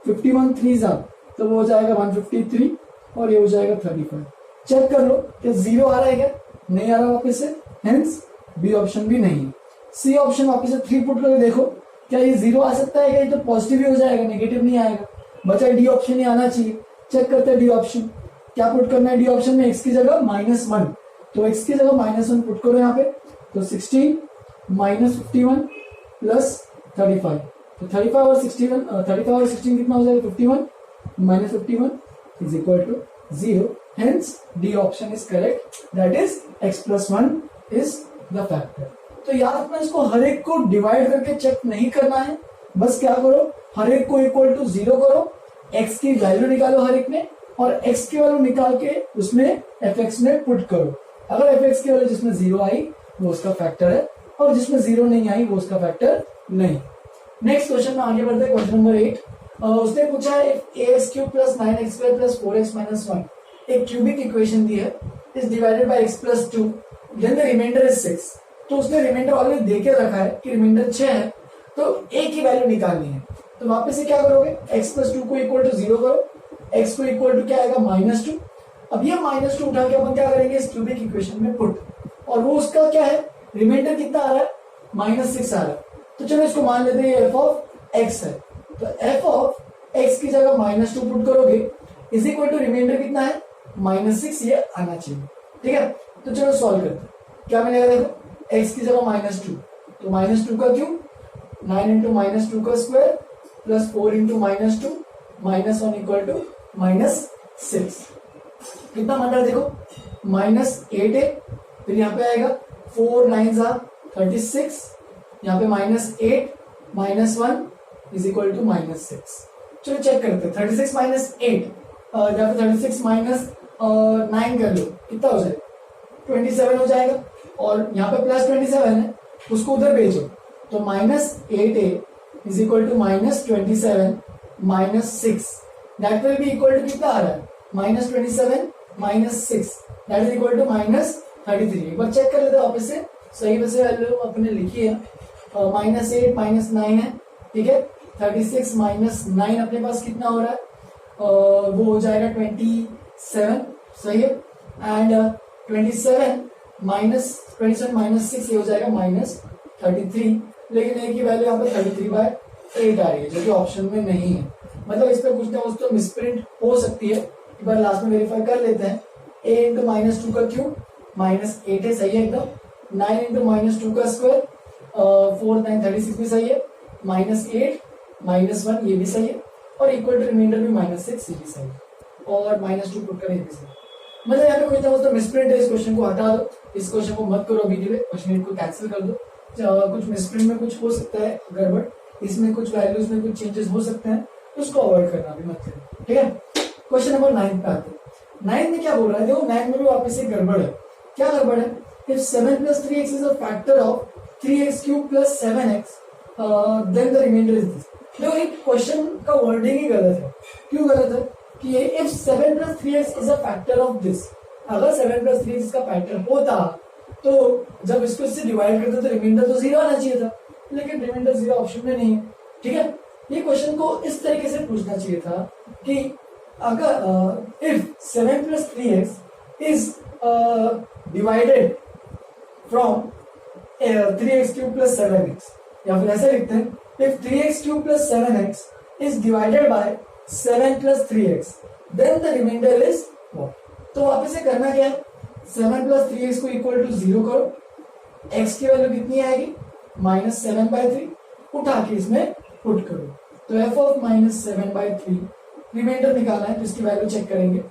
[SPEAKER 1] 51 3 जा तो वो हो जाएगा 153 और ये हो जाएगा 35। चेक कर लो कि 0 आ रहा है क्या, नहीं आ रहा वापस से, हेंस बी ऑप्शन भी नहीं है। सी ऑप्शन वापस से 3 पुट करके देखो क्या ये 0 आ सकता है क्या, ये तो पॉजिटिव ही हो जाएगा, नेगेटिव नहीं आएगा, बचा डी ऑप्शन ही आना चाहिए। चेक करते हैं डी ऑप्शन, क्या पुट करना है डी ऑप्शन में, x की जगह -1, तो x की जगह -1 पुट करो यहाँ पे, तो 16 माइनस 51 प्लस 35, तो 35 और 16 कितना हो जाएगा 51 minus 51 is equal to 0, hence D option is correct, that is x plus 1 is the factor. तो याद रखना इसको हर एक को डिवाइड करके चेक नहीं करना है, बस क्या करो हर एक को इक्वल टू 0 करो, x की वैल्यू निकालो हर एक में और x की वैल्यू निकाल के उसमें fx में पुट करो। अगर fx की वैल्यू जिसमें 0 आई वो उसका फैक्टर है और जिसमें 0 नहीं आई वो उसका फैक्टर नहीं। नेक्स्ट क्वेश्चन में आगे बढ़ते हैं, क्वेश्चन नंबर 8। उसने पूछा है ax³ + 9x² + 4x - 1 एक क्यूबिक इक्वेशन दी है, is divided by x + 2 then the remainder is 6। तो उसने रिमाइंडर ऑलरेडी दे के रखा है कि रिमाइंडर 6 है, तो a की वैल्यू निकालनी है। तो वापस से क्या करोगे, x + 2 को इक्वल टू 0 करो, x को इक्वल टू क्या आएगा -2। अब ये -2 उठा के अपन क्या करेंगे इस क्यूबिक इक्वेशन में पुट, और वो उसका क्या है रिमाइंडर कितना आ रहा है -6 आ रहा है। तो चलो इसको मान लेते हैं f(x) है, तो f(x) की जगह -2 पुट करोगे इज इक्वल टू रिमाइंडर कितना है -6, ये आना चाहिए। ठीक है, तो चलो सॉल्व करते हैं, क्या मिलेगा देखो, x की जगह -2, तो -2 का क्यूब 9 × -2 का स्क्वायर प्लस 4 × -2 -1 इक्वल टू -6। कितना बन रहा है देखो, -8 है, फिर यहाँ पे आएगा 4 9s are 36, यहाँ पे -8 -1 इज इक्वल टू -6। चलो चेक करते हैं, 36 - 8 या फिर 36 - 9 कर लो, कितना हो जाएगा 27 हो जाएगा, और यहाँ पे +27 है उसको उधर भेजो, तो -8a is equal to -27 -6, that will be equal to कितना आ रहा है -27 -6, दैट इज इक्वल टू -33। एक बार चेक कर लेते हैं वापस से, सही वैसे वैल्यू अपने लिखी है, -8 -9 है, ठीक है, 36 -9 अपने पास कितना हो रहा है, वो हो जाएगा 27, सही है, एंड 27 - 6 ये हो जाएगा -33, लेकिन a की वैल्यू यहाँ पे 33/8 आ रही है जो कि ऑप्शन में नहीं है, मतलब इस पे कुछ ना कुछ तो मिसप्रिंट हो सकती है। एक बार लास्ट में वेरीफाई कर लेते हैं, a × -2 का क्यूब -8 है, सही है एकदम, 9 × -2 का स्क्वायर 4 9 36 भी सही है, -8 -1 ये भी सही है, और इक्वल टू रिमाइंडर भी -6 ये भी सही है, और -2 पुट करें ये भी सही है। मतलब यहाँ पे कुछ ना कुछ तो मिसप्रिंट है, इस क्वेश्चन को हटा दो, इस क्वेश्चन को मत करो अभी के लिए, क्वेश्चन को कैंसिल कर दो, कुछ मिसप्रिंट में कुछ हो सकता है गड़बड़, इसमें कुछ वैल्यूज में कुछ चेंजेस हो सकते हैं, उसको अवॉइड करना भी मत करें, ठीक है। क्वेश्चन नंबर 9 पे आते हैं। 9 में क्या बोल रहा है, देखो 9 में भी वापस से गड़बड़ है, क्या गड़बड़ है, if 7 + 3x is a factor of 3x³ + 7x then the remainder is this. देखो ये क्वेश्चन का वर्डिंग ही गलत है, क्यों गलत है कि ये if 7 + 3x is a factor of this, अगर 7 + 3x इसका फैक्टर होता तो जब इसको इससे डिवाइड करते तो रिमाइंडर तो 0 आना चाहिए था, लेकिन रिमाइंडर 0 ऑप्शन में नहीं है, ठीक है। ये क्वेश्चन को इस तरीके से पूछना चाहिए था कि अगर if 7 + 3x is divided from 3x³ + 7x, या फिर ऐसे लिखते हैं if 3x³ + 7x is divided by 7 + 3x then the remainder is what। तो वापस से करना क्या है, 7 + 3x को इक्वल टू 0 करो, x की वैल्यू कितनी आएगी -7/3, उठा के इसमें पुट करो, तो f of -7/3 रिमाइंडर निकालना है तो इसकी वैल्यू चेक करेंगे,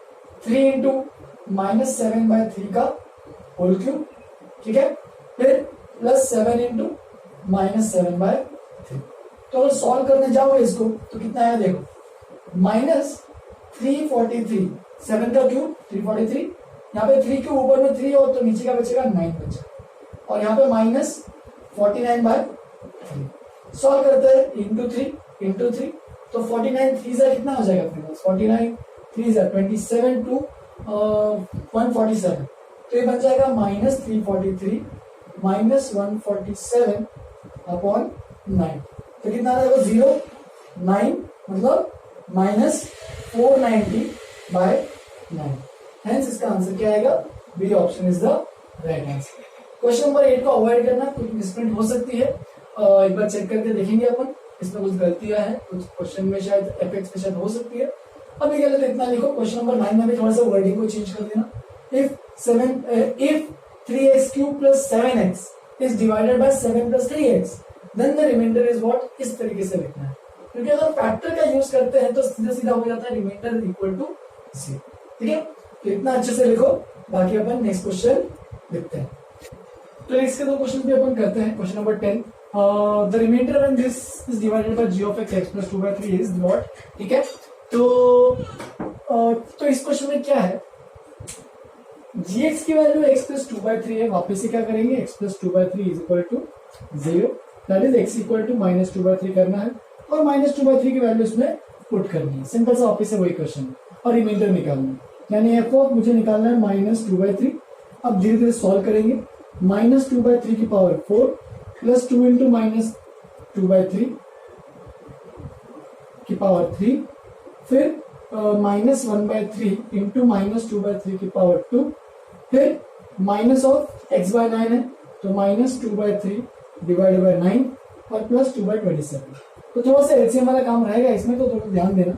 [SPEAKER 1] 3 × -7/3 का होल क्यूब, ठीक है, फिर +7 × -7/3। तो अगर सॉल्व करने जाओ इसको तो कितना आया देखो, -343, 7 का क्यूब 343, यहाँ पे 3 के ऊपर में 3 और तो नीचे का बचेगा 9 बचा, और यहाँ पे -49/3। सॉल्व करते हैं × 3 तो 49 3 से कितना हो जाएगा अपने पास, 49 3 से 27 to 147, तो ये बन जाएगा -343 -147/9, तो कितना आ रहा है 0 9 मतलब -490/9, हेंस इसका आंसर क्या आएगा, B option is the right answer. Question number 8 को अवॉइड करना, कुछ मिसप्रिंट हो सकती है, एक बार चेक करके देखेंगे अपन, इसमें कुछ गलतियां हैं, कुछ क्वेश्चन में शायद एपेक्स में शायद हो सकती है। अभी क्या लेते इतना लिखो, क्वेश्चन नंबर 9 में भी थोड़ा सा वर्डिंग को चेंज कर देना। If 3x cube plus 7x is divided by 7 plus 3x then the remainder is what, इस तरीके से लिखना है, क्योंकि अगर फैक्टर का यूज करते हैं तो सीधा सीधा हो जाता है रिमाइंडर इक्वल टू 0। ठीक है, तो इतना अच्छे से लिखो, बाकी अपन नेक्स्ट क्वेश्चन लिखते हैं। तो नेक्स्ट के दो क्वेश्चन भी अपन करते हैं। Question number 10, the remainder when this is divided by g of x plus 2/3 is what. ठीक है, तो इस क्वेश्चन में क्या है, gx की वैल्यू x plus 2/3 है, वापस से क्या करेंगे, x plus 2/3 is equal to 0, that is x equal to minus 2/3 करना है और माइनस 2/3 की वैल्यू इसमें पुट करनी है। सिंपल सा वापस से वही क्वेश्चन है और रिमाइंडर निकालना है, यानी f ऑफ मुझे निकालना है माइनस 2/3। अब धीरे धीरे सॉल्व करेंगे, माइनस 2/3 की पावर 4 प्लस 2 इंटू माइनस 2/3 की पावर 3, फिर माइनस 1/3 इंटू माइनस 2/3 की पावर 2, फिर माइनस ऑफ x/9 है तो माइनस 2/3 डिवाइड बाय 9 और प्लस 2/27। तो थोड़ा सा एलसीएम वाला काम रहेगा इसमें, तो थोड़ा ध्यान देना।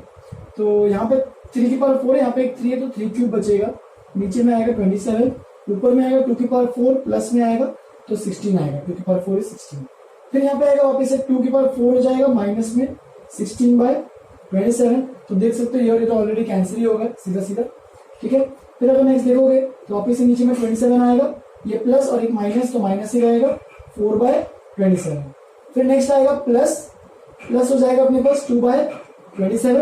[SPEAKER 1] तो यहाँ पे 3 की पावर 4 है, यहाँ पे एक 3 है तो 3 क्यूब बचेगा, नीचे में आएगा 27, ऊपर में आएगा 2 की पावर 4, प्लस में आएगा तो 16 आएगा, 2 की पावर 4 इज 16। फिर यहाँ पे आएगा वापस से 2 की पावर 4 हो जाएगा माइनस में 16/27। तो देख सकते हो ये तो ऑलरेडी कैंसिल ही होगा सीधा सीधा। ठीक है, फिर अगर नेक्स्ट देखोगे तो वापस से नीचे में 27 आएगा, ये प्लस और एक माइनस तो माइनस ही रहेगा 4/27। फिर नेक्स्ट आएगा प्लस हो जाएगा अपने पास 2/27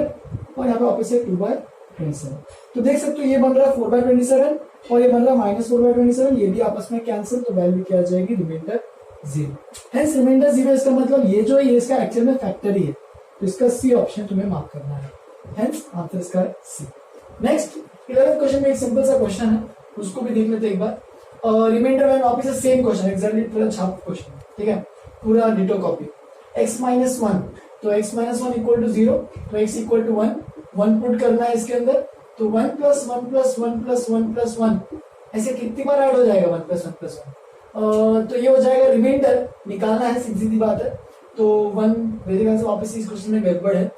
[SPEAKER 1] और यहाँ पे वापस से 2/27। तो देख सकते हो ये बन रहा है 4/27 और ये बन रहा है माइनस 4/27, ये भी आपस में कैंसिल, तो वैल्यू क्या आ जाएगी, रिमाइंडर 0। हेंस रिमाइंडर 0, इसका मतलब ये जो है ये इसका एक्चुअल में फैक्टर ही है, तो इसका सी ऑप्शन तुम्हें मार्क करना है। हेंस आंसर इसका है सी। नेक्स्ट 11th क्वेश्चन में एक सिंपल सा क्वेश्चन है, उसको भी देख लेते एक बार। रिमाइंडर में वापस से सेम क्वेश्चन, एग्जैक्टली पूरा छाप क्वेश्चन, ठीक है, पूरा डिटो कॉपी। x माइनस 1, तो x माइनस 1 इक्वल टू 0, तो x इक्वल टू 1 पुट करना है इसके अंदर, तो 1 प्लस 1 प्लस 1 प्लस 1 प्लस 1 ऐसे कितनी बार ऐड हो जाएगा 1 प्लस 1 प्लस 1, तो ये हो जाएगा रिमाइंडर निकालना है, सीधी सीधी बात है। तो 1 मेरे ख्याल से वापस इस क्वेश्चन में गड़बड़ है,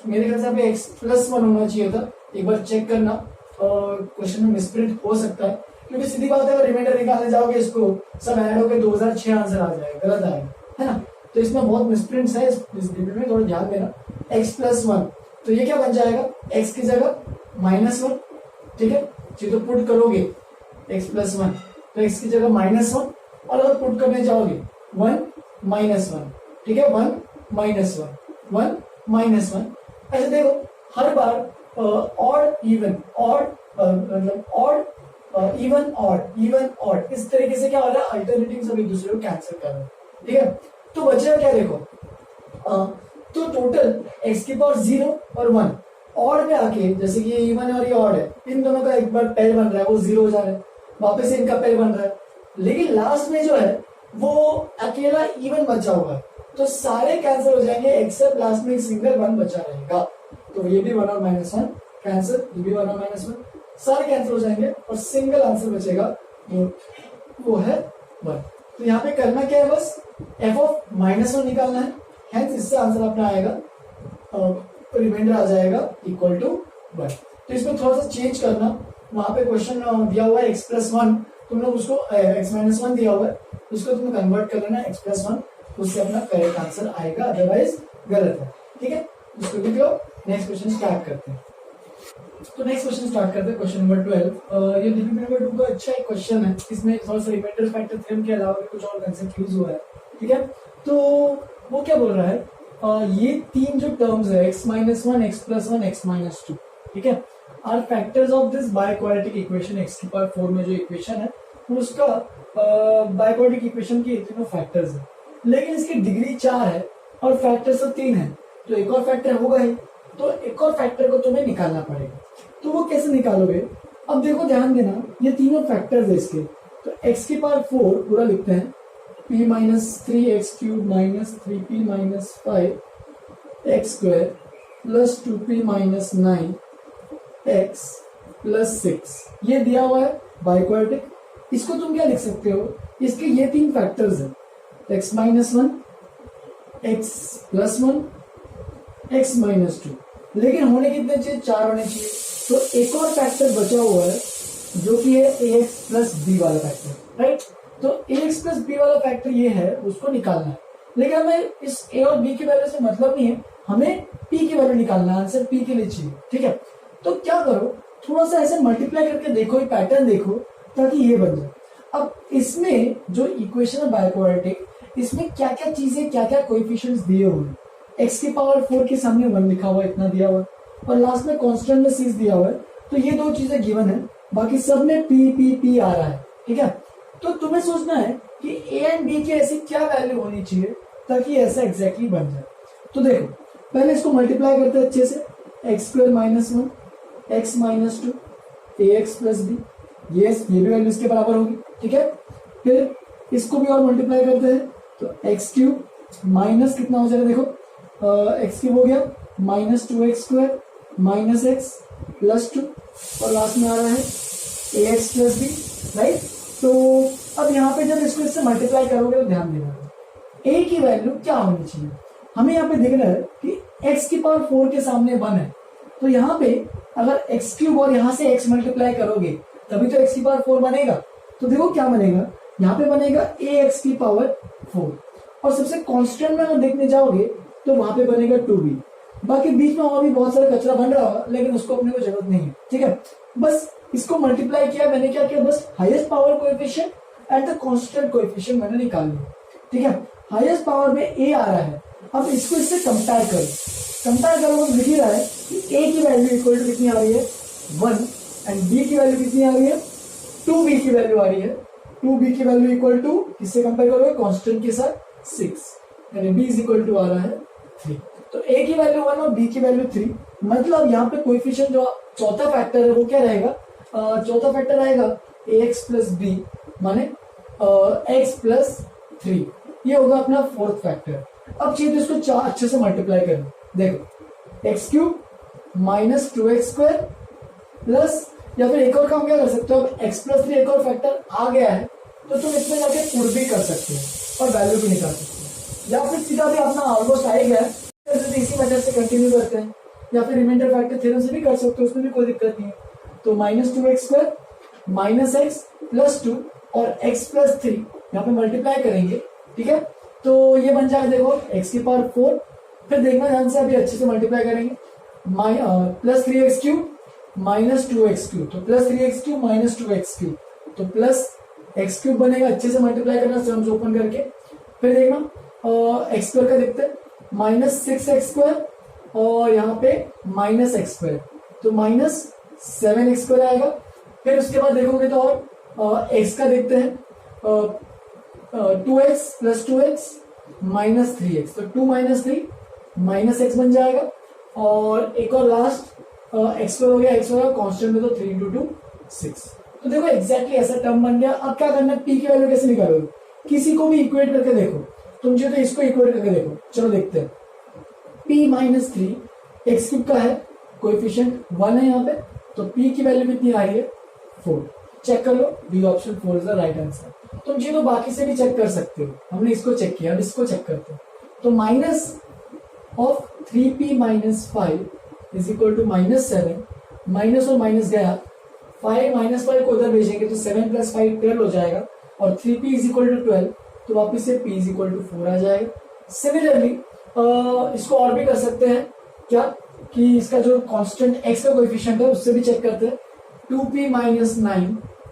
[SPEAKER 1] मेरे ख्याल से यहाँ पे x प्लस 1 होना चाहिए था, एक बार चेक करना, क्वेश्चन में मिसप्रिंट हो सकता है, क्योंकि सीधी बात है अगर रिमाइंडर निकालने जाओगे इसको सब ऐड होकर 2006 आंसर आ जाएगा, गलत आएगा, है ना। तो इसमें बहुत मिसप्रिंट्स है, इस डिबेट में थोड़ा ध्यान देना। x प्लस 1, तो ये क्या बन जाएगा, x की जगह माइनस 1, ठीक है, तो पुट करोगे x प्लस 1, तो x की जगह माइनस 1, और अगर पुट करने जाओगे 1 माइनस 1, ठीक है, 1 माइनस 1, 1 माइनस 1, ऐसे देखो हर बार ऑड इवन ऑड मतलब ऑड इवन ऑड इस तरीके से क्या हो रहा है, अल्टरनेटिव सब एक दूसरे को कैंसिल कर रहे हैं, ठीक है। तो बचेगा क्या, देखो तो टोटल x की पावर 0 और 1 ऑड में आके, जैसे कि ये इवन और ये ऑड है, इन दोनों का एक बार पेयर बन रहा है, वो 0 हो जा रहा है, वापस से इनका पेयर बन रहा है, लेकिन लास्ट में जो है वो अकेला इवन बचा हुआ है, तो सारे कैंसिल हो जाएंगे एक्सेप्ट लास्ट में एक सिंगल 1 बचा रहेगा, तो ये भी 1 और माइनस 1 कैंसिल, ये भी 1 और माइनस 1 सारे कैंसिल हो जाएंगे और सिंगल आंसर बचेगा, वो है 1। तो यहाँ पे करना क्या है, बस f ऑफ माइनस 1 निकालना है, हेंस इससे आंसर अपना आएगा, रिमाइंडर आ जाएगा इक्वल टू 1। तो इसमें थोड़ा सा चेंज करना, वहां पे क्वेश्चन दिया हुआ है x प्लस 1, तुम लोग उसको x माइनस 1 दिया हुआ है, उसको तुम्हें कन्वर्ट कर लेना x प्लस 1, उससे अपना करेक्ट आंसर आएगा, अदरवाइज गलत है, ठीक है। उसको लिख लो, नेक्स्ट क्वेश्चन स्टार्ट करते हैं। तो नेक्स्ट क्वेश्चन स्टार्ट करते हैं, क्वेश्चन नंबर 12। ये डीपीपी नंबर 2 का अच्छा एक क्वेश्चन है, इसमें थोड़ा सा रिमाइंडर फैक्टर थ्योरम के अलावा भी कुछ और कांसेप्ट यूज हुआ है, ठीक है। तो वो क्या बोल रहा है, ये तीन जो टर्म्स है x minus 1, x plus 1, x minus 2, ठीक है, are factors of this biquadratic equation, x की पावर 4 में जो इक्वेशन है उसका बायक्वाड्रेटिक इक्वेशन के तीनों फैक्टर्स है, लेकिन इसकी डिग्री 4 है और फैक्टर सब 3 है, तो एक और फैक्टर होगा ही, तो एक और फैक्टर को तुम्हें निकालना पड़ेगा। तो वो कैसे निकालोगे, अब देखो ध्यान देना, ये तीनों फैक्टर्स है इसके, तो x की पावर 4 पूरा लिखते हैं, p minus 3x cube minus 3p minus 5x square plus 2p minus 9x plus 6, ये दिया हुआ है बायक्वाड्रेटिक। इसको तुम क्या लिख सकते हो, इसके ये तीन फैक्टर्स हैं, x minus 1, x plus 1 x minus 2, लेकिन होने कितने चाहिए, 4 होने चाहिए। तो एक और फैक्टर बचा हुआ है जो कि है ax प्लस b वाला फैक्टर, राइट। तो ax प्लस b वाला फैक्टर ये है, उसको निकालना है, लेकिन हमें इस a और b की वैल्यू से मतलब नहीं है, हमें p की वैल्यू निकालना है, आंसर p के लिए चाहिए, ठीक है। तो क्या करो, थोड़ा सा ऐसे मल्टीप्लाई करके देखो, ये पैटर्न देखो, ताकि ये बन जाए। अब इसमें जो इक्वेशन है बायक्वाड्रेटिक, इसमें क्या क्या चीजें, क्या क्या कोएफिशिएंट्स दिए हुए हैं, x की पावर 4 के सामने 1 लिखा हुआ है, इतना दिया हुआ है, और लास्ट में कांस्टेंट में 6 दिया हुआ है। तो ये दो चीजें गिवन है, बाकी सब में p आ रहा है, ठीक है। तो तुम्हें सोचना है कि a एंड b की ऐसी क्या वैल्यू होनी चाहिए ताकि ऐसा एग्जैक्टली बन जाए। तो देखो, पहले इसको मल्टीप्लाई करते हैं अच्छे से, x square minus 1 x minus 2 ए एक्स प्लस बी, ये भी वैल्यू इसके बराबर होगी, ठीक है। फिर इसको भी और मल्टीप्लाई करते हैं, तो एक्स क्यूब माइनस कितना हो जाएगा, देखो एक्स क्यूब हो गया minus 2x square minus x plus 2, और लास्ट में आ रहा है ए एक्स प्लस बी, राइट। तो अब यहाँ पे जब इसको इससे मल्टीप्लाई करोगे तो ध्यान देना, a की वैल्यू क्या होनी चाहिए, हमें यहाँ पे देखना है कि x की पावर 4 के सामने 1 है, तो यहाँ पे अगर x क्यूब और यहाँ से x मल्टीप्लाई करोगे तभी तो x की पावर 4 बनेगा। तो देखो क्या बनेगा, यहाँ पे बनेगा ax की पावर 4, और सबसे कांस्टेंट में अगर देखने जाओगे तो वहां पे बनेगा 2b। बाकी बीच में और भी बहुत सारा कचरा बन रहा होगा, लेकिन उसको अपने को जरूरत नहीं है, ठीक है। बस इसको मल्टीप्लाई किया मैंने, क्या किया, बस highest power coefficient and the constant coefficient मैंने निकाल लिया, ठीक है। हाईएस्ट पावर में a आ रहा है, अब इसको इससे कंपेयर करो, कंपेयर करो तो दिख ही रहा है कि a की वैल्यू इक्वल टू कितनी आ रही है 1, एंड b की वैल्यू कितनी आ रही है 2b की वैल्यू आ रही है, 2b की वैल्यू इक्वल टू किससे कंपेयर करोगे, कांस्टेंट के साथ 6, यानी b इज इक्वल टू आ रहा है 3। तो a की वैल्यू 1 और b की वैल्यू 3, मतलब यहाँ पे कोएफिशिएंट जो चौथा फैक्टर है वो क्या रहेगा, चौथा फैक्टर आएगा ax प्लस बी, माने x प्लस 3, ये होगा अपना फोर्थ फैक्टर। अब चाहिए तो इसको अच्छे से मल्टीप्लाई करना, देखो x cube minus 2x square plus, या फिर एक और काम क्या कर सकते हो, अब x प्लस 3 एक और फैक्टर आ गया है तो तुम इसमें जाके पुट भी कर सकते हो और वैल्यू भी निकाल सकते हो, या फिर सीधा भी अपना ऑलमोस्ट आ ही गया है इसी मेथड से कंटिन्यू करते हैं, या फिर रिमाइंडर फैक्टर थ्योरम से भी कर सकते हो, उसमें भी कोई दिक्कत नहीं है। तो minus 2x square minus x plus 2 और x प्लस 3 यहाँ पे मल्टीप्लाई करेंगे, ठीक है। तो ये बन जाएगा, देखो x की पावर 4, फिर देखना ध्यान से, अभी अच्छे से मल्टीप्लाई करेंगे, plus 3x cube minus 2x cube, तो plus 3x cube minus 2x cube, तो प्लस x क्यूब बनेगा, अच्छे से मल्टीप्लाई करना सम्स ओपन करके। फिर देखना एक्स स्क्वायर का देखते हैं, माइनस 6x स्क्वायर और यहाँ पे माइनस एक्स स्क्वायर, तो माइनस 7x स्क्वायर आएगा। फिर उसके बाद देखोगे तो और x का देखते हैं, 2x plus 2x minus 3x, तो 2 माइनस 3 माइनस x बन जाएगा। और एक और लास्ट x स्क्वायर हो गया, x होगा कांस्टेंट में, तो 3 इंटू 2 6। तो देखो एग्जैक्टली ऐसा टर्म बन गया। अब क्या करना है, p की वैल्यू कैसे निकालोगे, किसी को भी इक्वेट करके देखो, तुम चाहिए तो इसको इक्वेट करके देखो, चलो देखते हैं। p माइनस 3 एक्स क्यूब का है, कोएफिशिएंट 1 है यहाँ पे, तो p की वैल्यू कितनी आ रही है 4, चेक कर लो, B option 4 is the right answer. तुम चाहिए तो बाकी से भी चेक कर सकते हो, हमने इसको चेक किया, अब इसको चेक करते हैं। तो minus of 3p minus 5 is equal to minus 7, minus और माइनस गया, 5 माइनस 5 को उधर भेजेंगे तो 7 प्लस 5 12 हो जाएगा, और 3p इज इक्वल टू 12, तो वापिस से p इज इक्वल टू 4 आ जाएगा। सिमिलरली इसको और भी कर सकते हैं, क्या कि इसका जो कांस्टेंट x का कोएफिशिएंट है उससे भी चेक करते हैं। 2p minus 9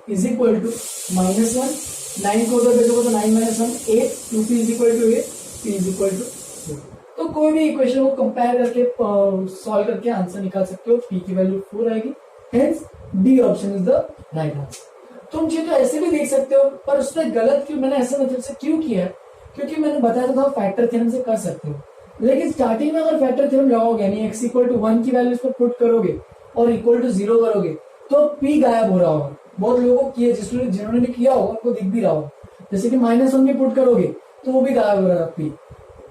[SPEAKER 1] is equal to minus 1, 9 को उधर भेजोगे तो 9 minus 1 8, 2p is equal to 8, p is equal to 4। तो कोई भी इक्वेशन को कंपेयर करके सॉल्व करके आंसर निकाल सकते हो, p की वैल्यू 4 आएगी, hence D option is the right answer. तुम चाहिए तो ऐसे भी देख सकते हो, पर उसमें गलत क्यों, मैंने ऐसे मेथड से क्यों किया है, क्योंकि मैंने बताया था फैक्टर थ्योरम से कर सकते हो, लेकिन स्टार्टिंग में अगर फैक्टर थ्योरम लगाओगे यानी x इक्वल टू 1 की वैल्यू इसको पुट करोगे और इक्वल टू 0 करोगे तो p गायब हो रहा होगा। बहुत लोगों को किया, जिन्होंने भी किया होगा उनको दिख भी रहा होगा, जैसे कि माइनस 1 भी पुट करोगे तो वो भी गायब हो रहा है, p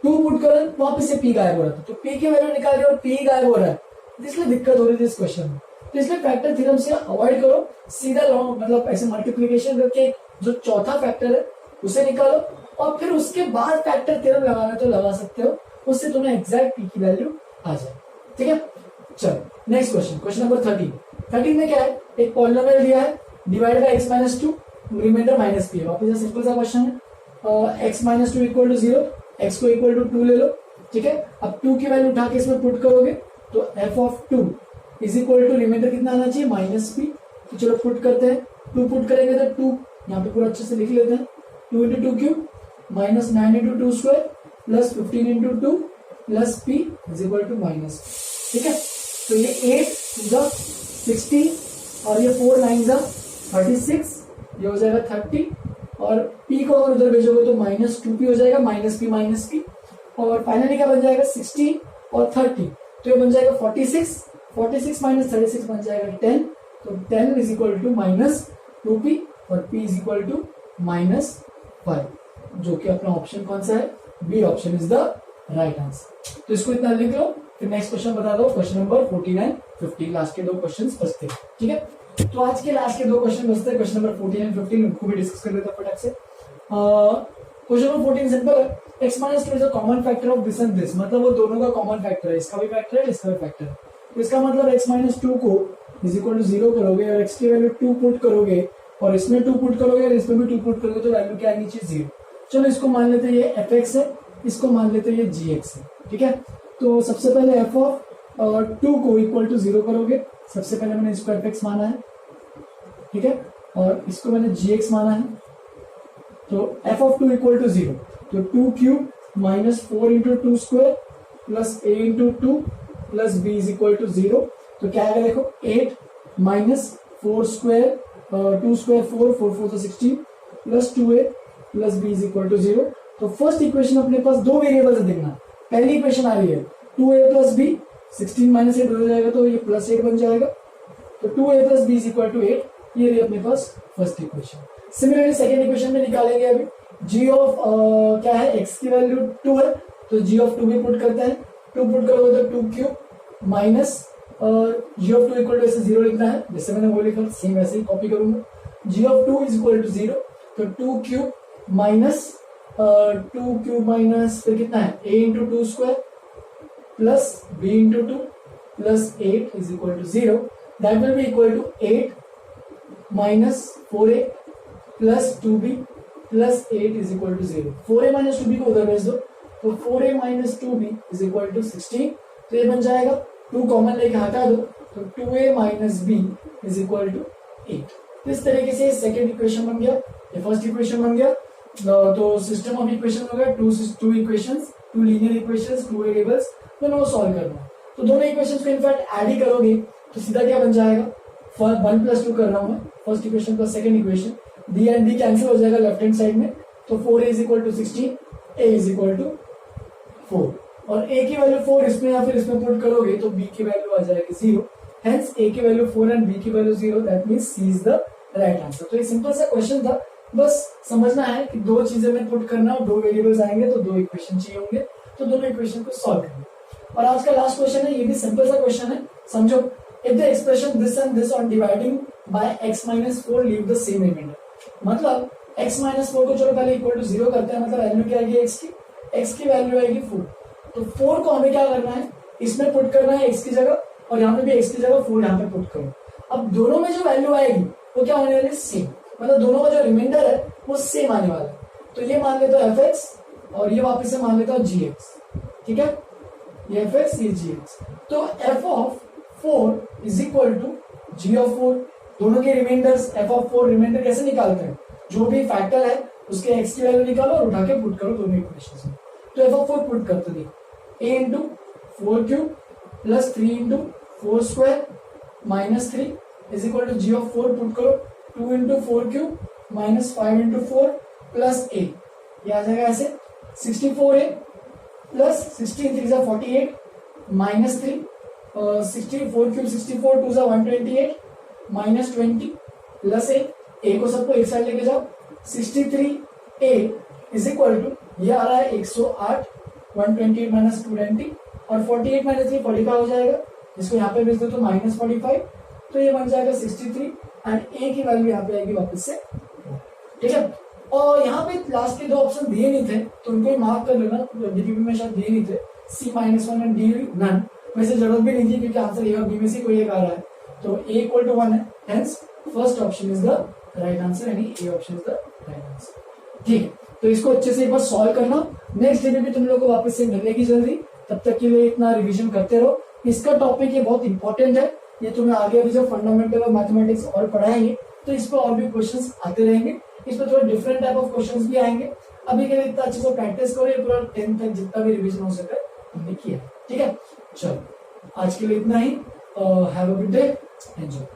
[SPEAKER 1] 2 पुट करो वापस से p गायब हो रहा था, तो p की वैल्यू निकाल रहे हो p गायब हो रहा है, इसलिए दिक्कत हो रही थी इस क्वेश्चन में। तो इसलिए फैक्टर थ्योरम से अवॉइड करो, सीधा लॉन्ग मतलब ऐसे मल्टीप्लीकेशन करके जो चौथा फैक्टर है उसे निकालो और फिर उसके बाद फैक्टर थ्योरम लगाना तो लगा सकते हो, उससे तुम्हें एग्जैक्ट पी की वैल्यू आ जाए। ठीक है, चलो नेक्स्ट क्वेश्चन, क्वेश्चन नंबर 13 में क्या है, एक पॉलिनोमियल दिया है divided by x minus 2, remainder minus P है। वापस सिंपल सा क्वेश्चन है, x minus 2 equal to 0, x को इक्वल टू 2 ले लो। ठीक है, अब 2 की वैल्यू उठा के इसमें पुट करोगे तो f of 2 is equal to remainder कितना आना चाहिए, माइनस पी। तो चलो पुट करते हैं, 2 पुट करेंगे तो 2 यहाँ पे पूरा अच्छे से लिख लेते हैं, 2 into 2 cube minus 9 into 2 square plus 15 into 2 plus P is equal to minus. ठीक है, तो ये 8 जा 60 और ये 4 9 जा 36, ये हो जाएगा 30 और p को अगर उधर भेजोगे तो माइनस 2p हो जाएगा, माइनस पी और फाइनली क्या बन जाएगा 16 और 30, तो ये बन जाएगा 46 माइनस 36 बन जाएगा 10, तो 10 is equal to minus 2p और p is equal to minus 5, जो कि अपना ऑप्शन कौन सा है, B option is the right answer. तो इसको इतना लिख लो, फिर नेक्स्ट क्वेश्चन बता दो, क्वेश्चन नंबर 14 एंड 15, लास्ट के 2 क्वेश्चन बचते हैं। ठीक है, तो आज के लास्ट के 2 क्वेश्चन बचते हैं, क्वेश्चन नंबर 14 एंड 15, उनको भी डिस्कस कर लेते हैं फटाक से। क्वेश्चन नंबर 14 सिंपल है, x minus 2 is a common factor of this and this, मतलब वो दोनों का कॉमन फैक्टर है, इसका भी फैक्टर है, इसका भी फैक्टर है। तो इसका मतलब x माइनस 2 को इज इक्वल टू 0 करोगे और x की वैल्यू 2 पुट करोगे और इसमें 2 पुट करोगे और इसमें भी 2 पुट करोगे तो वैल्यू क्या आनी चाहिए 0। चलो इसको मान लेते हैं ये fx है, इसको मान लेते हैं ये gx है। ठीक है, तो सबसे पहले f ऑफ 2 को इक्वल टू 0 करोगे, सबसे पहले मैंने इसको fx माना है। ठीक है, और इसको मैंने gx माना है, तो f ऑफ 2 इक्वल टू 0, तो 2 cube minus 4 into 2 square plus a into 2 plus b is equal to 0। तो क्या आएगा देखो, 8 माइनस 4 स्क्वायर 2 स्क्वायर 4 4 4 तो 16 plus 2a plus b is equal to 0। तो फर्स्ट इक्वेशन अपने पास 2 वेरिएबल से देखना, पहली इक्वेशन आ रही है 2a प्लस b, 16 माइनस 8 हो जाएगा तो ये प्लस 8 बन जाएगा, तो 2a plus b is equal to 8, ये रही अपने पास first equation. Similarly second equation में निकालेंगे अभी, g ऑफ क्या है, x की वैल्यू 2 है तो g ऑफ 2 भी पुट करते हैं, 2 पुट करोगे तो 2 cube minus g of 2 equal to ऐसे 0 लिखना है, जैसे मैंने वो लिखा सेम वैसे ही कॉपी करूंगा, g of 2 is equal to 0, तो 2 क्यूब माइनस 2 क्यूब माइनस फिर कितना है a into 2 square plus b into 2 plus 8 is equal to 0, that will be equal to 8 minus 4a plus 2b plus 8 is equal to 0। 4a minus 2b को उधर भेज दो, तो 4a minus 2b is equal टू 16, तो ये बन जाएगा 2 कॉमन लेके हटा दो, तो 2a minus b is equal to 8। इस तरीके से सेकेंड इक्वेशन बन गया, ये फर्स्ट इक्वेशन बन गया। तो सिस्टम ऑफ इक्वेशन हो गया, two equations, 2 linear equations, 2 variables, दोनों को सॉल्व करना। तो दोनों इक्वेशंस को इनफैक्ट ऐड ही करोगे तो सीधा क्या बन जाएगा, 1 प्लस 2 कर रहा हूं मैं, first equation plus second equation, d and d cancel हो जाएगा लेफ्ट हैंड साइड में, तो 4a इज इक्वल टू 16, a इज इक्वल टू 4, और a की वैल्यू 4 इसमें या फिर इसमें पुट करोगे तो b की वैल्यू आ जाएगी 0, हेंस a की वैल्यू 4 एंड b की value 0, that means c is the right answer. तो ये सिंपल सा क्वेश्चन था, बस समझना है कि 2 चीजें में पुट करना और 2 वेरिएबल्स आएंगे तो 2 इक्वेशन चाहिए होंगे, तो दोनों इक्वेशन को सॉल्व करना। और आज का लास्ट क्वेश्चन है, ये भी सिंपल सा क्वेश्चन है, समझो, if the expression this and this on dividing by x minus 4 leave the same remainder, मतलब x माइनस 4 को चलो पहले इक्वल टू 0 करते हैं, मतलब वैल्यू क्या आएगी x की वैल्यू आएगी 4, तो 4 को हमें क्या करना है, इसमें पुट करना है x की जगह, और यहाँ पे भी x की जगह 4 यहाँ पे पुट करो। अब दोनों में जो वैल्यू आएगी वो क्या होने वाली है, सेम, मतलब दोनों का जो रिमाइंडर है वो सेम आने वाला है। तो ये मान लेता हूँ fx और ये वापस से मान लेता हूँ gx, ठीक है, ये fx ये gx, तो f of 4 is equal to g of 4, दोनों के रिमाइंडर्स f ऑफ 4 रिमाइंडर कैसे निकालते हैं, जो भी फैक्टर है उसके x की वैल्यू निकालो और उठा के पुट करो दोनों इक्वेशंस में। तो f ऑफ 4 पुट करते देखो, a into 4 cube plus 3 into 4 square minus 3 is equal to g of 4 put करो, 2 into 4 cube minus 5 into 4 plus a, ये आ जाएगा ऐसे 64a प्लस 16 3 जा 48 माइनस 3 64 क्यूब 64 2 जा 128 माइनस 20 प्लस a को सबको एक साइड लेके जाओ, 63a इज इक्वल टू ये आ रहा है 108 128 माइनस 220 और 48 माइनस 3 45 हो जाएगा, इसको यहाँ पे भेज दो तो माइनस 45, तो ये बन जाएगा 63 एंड a की वैल्यू यहाँ पे आएगी वापस से, ठीक है। और यहाँ पे लास्ट के 2 ऑप्शन दिए नहीं थे तो उनको मार्क कर लेना, डीपीपी में शायद दिए नहीं थे, C-1 एंड D नन। वैसे जरूरत भी नहीं थी क्योंकि आंसर ए और बी में से कोई एक आ रहा है, तो A इक्वल टू 1 है, hence first option is the right answer, यानी A option is the right answer. ठीक है, तो इसको अच्छे से एक बार सॉल्व करना, नेक्स्ट डे में भी तुम लोग को वापस से मिलेगी जल्दी, तब तक के लिए इतना रिवीजन करते रहो। इसका टॉपिक ये बहुत इंपॉर्टेंट है, ये तुम्हें आगे भी जब फंडामेंटल ऑफ मैथमेटिक्स और पढ़ाएंगे तो इस पर और भी क्वेश्चंस आते रहेंगे, इस पर थोड़ा डिफरेंट टाइप ऑफ क्वेश्चंस भी आएंगे। अभी के लिए इतना अच्छे से प्रैक्टिस करो, ये पूरा 10 तक जितना भी रिवीजन हो सके हमने किया। ठीक है, चलो आज के लिए इतना ही, have a good day, enjoy.